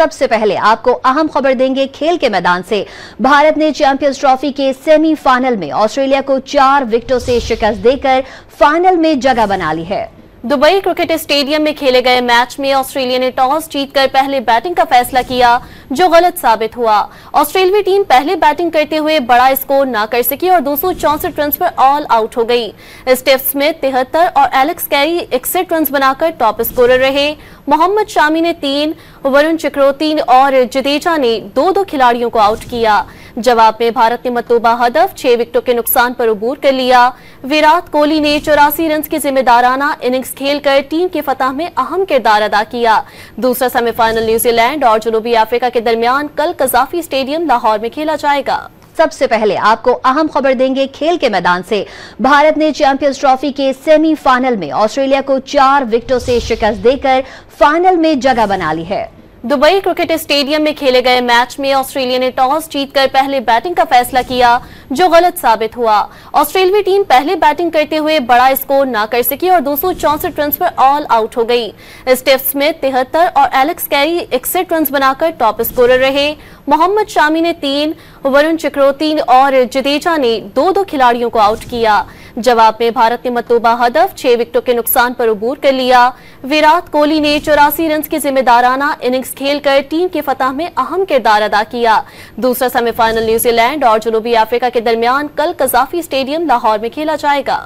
सबसे पहले आपको अहम खबर देंगे खेल के मैदान से। भारत ने चैंपियंस ट्रॉफी के सेमीफाइनल में ऑस्ट्रेलिया को 4 विकेटों से शिकस्त देकर फाइनल में जगह बना ली है। दुबई क्रिकेट स्टेडियम में खेले गए मैच में ऑस्ट्रेलिया ने टॉस जीतकर पहले बैटिंग का फैसला किया, जो गलत साबित हुआ। ऑस्ट्रेलियाई टीम पहले बैटिंग करते हुए बड़ा स्कोर न कर सकी और 264 रन पर ऑल आउट हो गई। स्टीव स्मिथ 73 और एलेक्स कैरी 61 रन बनाकर टॉप स्कोरर रहे। मोहम्मद शामी ने 3, वरुण चक्रवर्ती और जडेजा ने 2-2 खिलाड़ियों को आउट किया। जवाब में भारत ने मतलूबा हदफ 6 विकेटों के नुकसान पर अबूर कर लिया। विराट कोहली ने 84 रन की जिम्मेदाराना इनिंग्स खेलकर टीम की फतह में अहम किरदार अदा किया। दूसरा सेमीफाइनल न्यूजीलैंड और जनूबी अफ्रीका के दरमियान कल कजाफी स्टेडियम लाहौर में खेला जाएगा। सबसे पहले आपको अहम खबर देंगे खेल के मैदान से। भारत ने चैंपियंस ट्रॉफी के सेमीफाइनल में ऑस्ट्रेलिया को 4 विकेटों से शिकस्त देकर फाइनल में जगह बना ली है। दुबई क्रिकेट स्टेडियम में खेले गए मैच में ऑस्ट्रेलिया ने टॉस जीतकर पहले बैटिंग का फैसला किया, जो गलत साबित हुआ। ऑस्ट्रेलियाई टीम पहले बैटिंग करते हुए बड़ा स्कोर न कर सकी और 264 रन पर ऑल आउट हो गई। स्टीव स्मिथ 73 और एलेक्स कैरी 61 रन बनाकर टॉप स्कोरर रहे। मोहम्मद शामी ने 3, वरुण चक्रवर्ती और जडेजा ने 2-2 खिलाड़ियों को आउट किया। जवाब में भारत ने मतलूबा हदफ 6 विकेटों के नुकसान पर अबूर कर लिया। विराट कोहली ने 84 रन की जिम्मेदाराना इनिंग्स खेलकर टीम की फतह में अहम किरदार अदा किया। दूसरा सेमीफाइनल न्यूजीलैंड और जनूबी अफ्रीका के दरमियान कल कजाफी स्टेडियम लाहौर में खेला जाएगा।